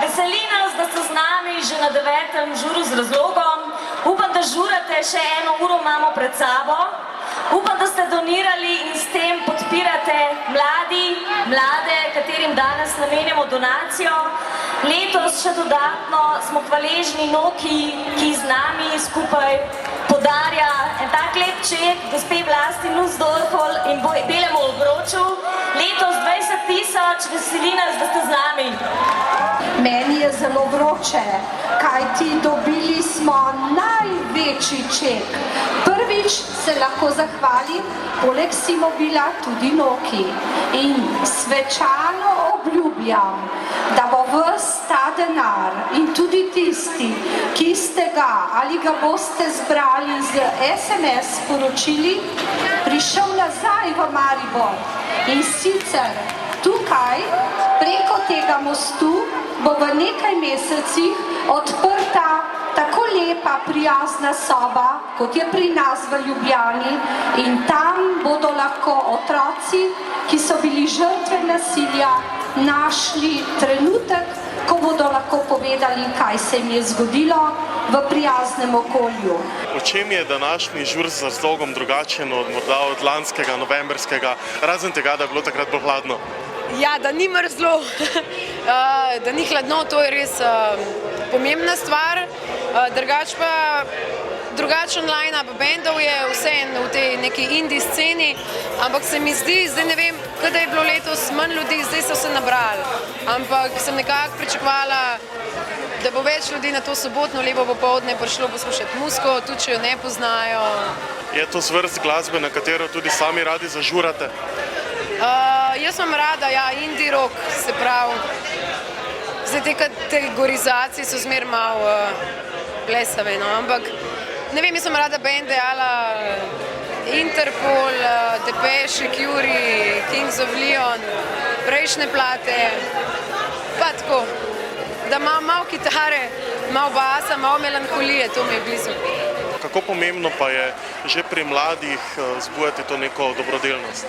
Veseli nas, da ste z nami že na 9. žuru z razlogom. Upam, da žurate, še 1 uro imamo pred sabo. Upam, da ste donirali in s tem podpirate mlade, katerim danes namenjamo donacijo. Letos še dodatno smo hvaležni Noki, ki z nami skupaj podarja en tak lep ček gospe Vlasti Nussdorfel in belemu obroču. Letos 20 000, veseli nas, da ste z nami. Meni je zelo vroče, kajti dobili smo največji ček. Prvič se lahko zahvalim, poleg Simobila tudi Noki. In svečano obljubljam, da bo ves ta denar in tudi tisti, ki ste ga ali ga boste zbrali z SMS sporočili, prišel nazaj v Maribor. In sicer tukaj, preko tega mostu, bo v nekaj mesecih odprta tako lepa, prijazna soba, kot je pri nas v Ljubljani, in tam bodo lahko otroci, ki so bili žrtve nasilja, našli trenutek, ko bodo lahko povedali, kaj se jim je zgodilo v prijaznem okolju. V čem je današnji žur z razlogom drugačen morda od lanskega, novembrskega, razen tega, da je bilo takrat bolj hladno? Ja, da ni mrzlo, da ni hladno, to je res pomembna stvar. Drugač pa drugačen line-up bendov je vseeno v tej neki indie sceni, ampak se mi zdi, zdaj ne vem, kada je bilo letos manj ljudi, zdaj so se nabrali, ampak sem nekako pričakovala, da bo več ljudi na to sobotno lepo popoldne prišlo poslušati muziko, tudi če jo ne poznajo. Je to zvrst glasbe, na katero tudi sami radi zažurate? Jaz imam rada, ja, indie rock, se pravi. Zdaj te kategorizacije so zmer malo plesave, no, ampak ne vem, jaz sem rada bende ala Interpol, Depeche, Curie, Kings of Leon, prejšnje plate, pa tako, da imam malo kitare, malo basa, malo melanholije, to mi je blizu. Kako pomembno pa je že pri mladih zbujati to neko dobrodelnost?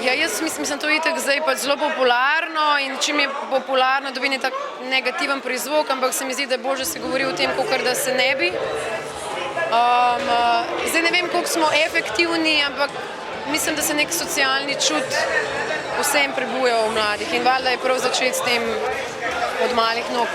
Ja, jaz mislim, da to itak zdaj pač zelo popularno in čim je popularno, dobi ne tak negativen prizvok, ampak se mi zdi, da je bolje, da se govori o tem, kakor da se ne bi. Zdaj ne vem, koliko smo efektivni, ampak mislim, da se nek socialni čut vsem prebuja v mladih in valjda je prav začeti s tem od malih nog.